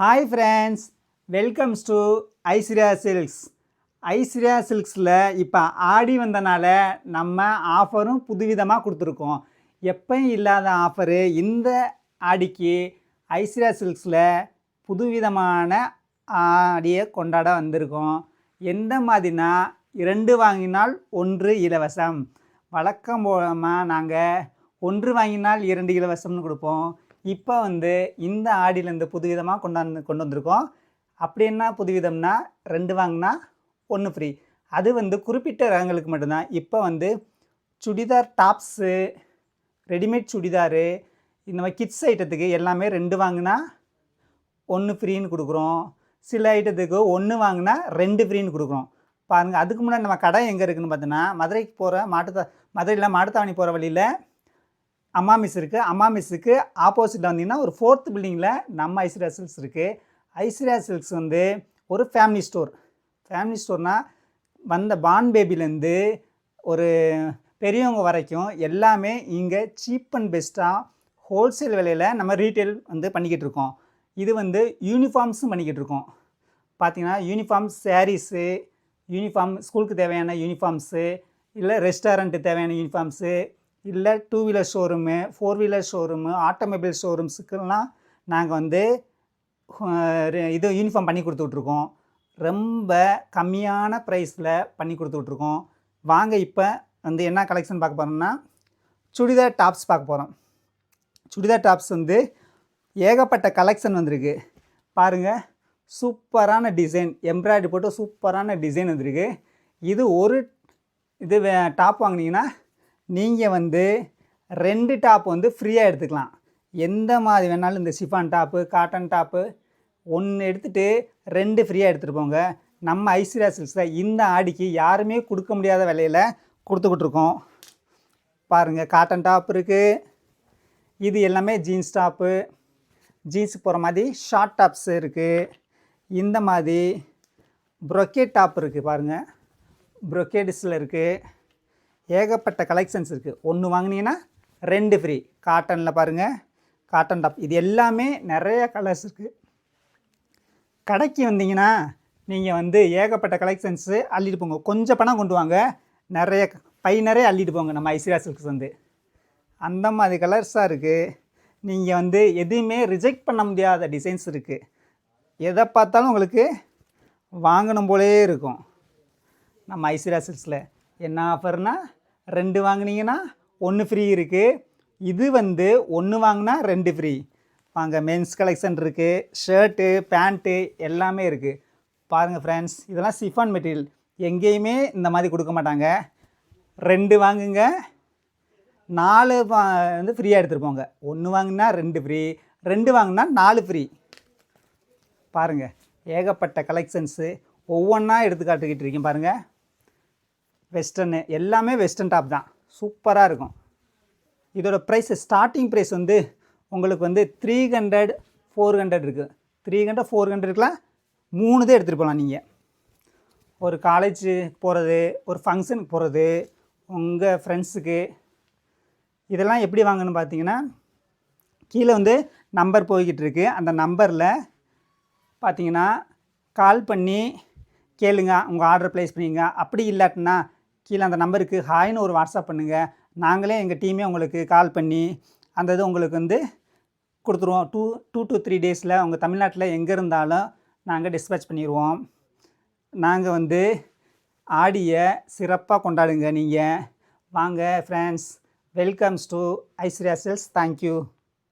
Hi friends, welcomes to Aishwarya silks. Aishwarya சில்க்ஸில் இப்போ ஆடி வந்தனால நம்ம ஆஃபரும் புதுவிதமாக கொடுத்துருக்கோம். எப்பயும் இல்லாத ஆஃபரு இந்த ஆடிக்கு ஐஸ்வர்யா சில்க்ஸில் புதுவிதமான ஆடியை கொண்டாட வந்திருக்கோம். எந்த மாதிரினா 2 வாங்கினால் 1 இலவசம். வழக்கம் போகாமல் நாங்கள் 1 வாங்கினால் 2 இலவசம்னு கொடுப்போம். இப்போ இந்த ஆடியிலேருந்து புதுவிதமாக கொண்டு வந்திருக்கோம். அப்படி என்ன புதுவிதம்னா 2 வாங்கினா 1 ஃப்ரீ. அது குறிப்பிட்ட ரகங்களுக்கு மட்டும்தான். இப்போ சுடிதார் டாப்ஸு, ரெடிமேட் சுடிதாரு, இந்த மாதிரி கிட்ஸ் ஐட்டத்துக்கு எல்லாமே 2 வாங்கினா 1 ஃப்ரீன்னு கொடுக்குறோம். சில ஐட்டத்துக்கு 1 வாங்கினா 2 ஃப்ரீன்னு கொடுக்குறோம். பாருங்கள், அதுக்கு முன்னாடி நம்ம கடை எங்கே இருக்குதுன்னு பார்த்தோன்னா, மதுரைக்கு போகிற மதுரையில் மாட்டுத்தாவணி போகிற வழியில் அம்மா மிஸ் இருக்குது. அம்மா மிஸ்ஸுக்கு ஆப்போசிட்டில் வந்தீங்கன்னா ஒரு 4th பில்டிங்கில் நம்ம ஐஸ்வர்யா சில்க்ஸ் இருக்குது. ஐஸ்வர்யா சில்க்ஸ் ஒரு ஃபேமிலி ஸ்டோர். ஃபேமிலி ஸ்டோர்னால் வந்த பான் பேபிலேருந்து ஒரு பெரியவங்க வரைக்கும் எல்லாமே இங்கே சீப் அண்ட் பெஸ்ட்டாக ஹோல்சேல் விலையில் நம்ம ரீட்டெயில் பண்ணிக்கிட்டு இருக்கோம். இது யூனிஃபார்ம்ஸும் பண்ணிக்கிட்டு இருக்கோம். பார்த்திங்கன்னா யூனிஃபார்ம் சாரீஸு, யூனிஃபார்ம் ஸ்கூலுக்கு தேவையான யூனிஃபார்ம்ஸு, இல்லை ரெஸ்டாரண்ட்டு தேவையான யூனிஃபார்ம்ஸு, இல்லை 2 wheeler showroom, 4 wheeler showroom, automobile ஷோரூம்ஸுக்கெல்லாம் நாங்கள் இது யூனிஃபார்ம் பண்ணி கொடுத்துட்ருக்கோம். ரொம்ப கம்மியான ப்ரைஸில் பண்ணி கொடுத்துட்ருக்கோம். வாங்க இப்போ என்ன கலெக்ஷன் பார்க்க போகிறோம்னா சுடிதார் டாப்ஸ் பார்க்க போகிறோம். சுடிதார் டாப்ஸ் ஏகப்பட்ட கலெக்ஷன் வந்திருக்கு. பாருங்கள், சூப்பரான டிசைன், எம்ப்ராய்டரி போட்டு சூப்பரான டிசைன் வந்திருக்கு. இது ஒரு டாப் வாங்கினீங்கன்னா நீங்கள் 2 டாப் ஃப்ரீயாக எடுத்துக்கலாம். எந்த மாதிரி வேணாலும் இந்த ஷிஃபான் டாப்பு, காட்டன் டாப்பு 1 எடுத்துகிட்டு 2 ஃப்ரீயாக எடுத்துகிட்டு போங்க. நம்ம ஐஸ்வர்யா சில்க்ஸில் இந்த ஆடிக்கு யாருமே கொடுக்க முடியாத விலையில் கொடுத்துக்கிட்ருக்கோம். பாருங்கள், காட்டன் டாப் இருக்குது. இது எல்லாமே ஜீன்ஸ் டாப்பு, ஜீன்ஸுக்கு போகிற மாதிரி ஷார்ட் டாப்ஸ் இருக்குது. இந்த மாதிரி ப்ரொக்கேட் டாப் இருக்குது. பாருங்கள், ப்ரொக்கேட்ஸில் இருக்குது. ஏகப்பட்ட கலெக்ஷன்ஸ் இருக்குது. 1 வாங்கினீங்கன்னா 2 ஃப்ரீ. காட்டனில் பாருங்கள், காட்டன் டாப். இது எல்லாமே நிறைய கலர்ஸ் இருக்குது. கடைக்கு வந்தீங்கன்னா நீங்கள் ஏகப்பட்ட கலெக்ஷன்ஸு அள்ளிட்டு போங்க. கொஞ்சம் பணம் கொண்டு வாங்க, நிறைய பை நிறைய அள்ளிட்டு போங்க. நம்ம ஐஸ்வர்யா சில்க்ஸ் அந்த மாதிரி கலர்ஸாக இருக்குது. நீங்கள் எதுவுமே ரிஜெக்ட் பண்ண முடியாத டிசைன்ஸ் இருக்குது. எதை பார்த்தாலும் உங்களுக்கு வாங்கணும் போலே இருக்கும். நம்ம ஐஸ்வர்யா சில்க்ஸில் என்ன ஆஃபர்னால் 2 வாங்கினீங்கன்னா 1 ஃப்ரீ இருக்குது. இது 1 வாங்கினா 2 ஃப்ரீ. வாங்க, மென்ஸ் கலெக்ஷன் இருக்குது, ஷர்ட்டு, பேண்ட்டு எல்லாமே இருக்குது. பாருங்கள் ஃப்ரெண்ட்ஸ், இதெல்லாம் சிஃபான் மெட்டீரியல். எங்கேயுமே இந்த மாதிரி கொடுக்க மாட்டாங்க. 2 வாங்குங்க, 4 ஃப்ரீயாக எடுத்துகிட்டு போங்க. 1 வாங்கினா 2 ஃப்ரீ, 2 வாங்கினா 4 ஃப்ரீ. பாருங்கள், ஏகப்பட்ட கலெக்ஷன்ஸு ஒவ்வொன்றா எடுத்து காட்டுக்கிட்டு இருக்கேன். பாருங்கள், வெஸ்டர்னு எல்லாமே வெஸ்டர்ன் டாப் தான், சூப்பராக இருக்கும். இதோட ப்ரைஸ், ஸ்டார்டிங் ப்ரைஸ் உங்களுக்கு 300, 400 இருக்குது. 300, 400க்குலாம் 3 தான் எடுத்துகிட்டு போகலாம். நீங்கள் ஒரு காலேஜ் போகிறது, ஒரு ஃபங்க்ஷனுக்கு போகிறது, உங்கள் ஃப்ரெண்ட்ஸுக்கு இதெல்லாம் எப்படி வாங்கணும்னு பார்த்தீங்கன்னா, கீழே நம்பர் போய்கிட்டு இருக்குது. அந்த நம்பரில் பார்த்தீங்கன்னா கால் பண்ணி கேளுங்க, உங்கள் ஆர்டர் ப்ளேஸ் பண்ணிங்க. அப்படி இல்லாட்டினா கீழே அந்த நம்பருக்கு ஹாய்னு ஒரு வாட்ஸ்அப் பண்ணுங்கள். நாங்களே எங்கள் டீமே உங்களுக்கு கால் பண்ணி அந்த இது உங்களுக்கு கொடுத்துருவோம். 2 to 3 டேஸில் உங்கள் தமிழ்நாட்டில் எங்கே இருந்தாலும் நாங்கள் டிஸ்பேச் பண்ணிடுவோம். நாங்கள் ஆடியை சிறப்பாக கொண்டாடுங்க. நீங்கள் வாங்க friends, welcomes to Aishwarya silks. Thank you.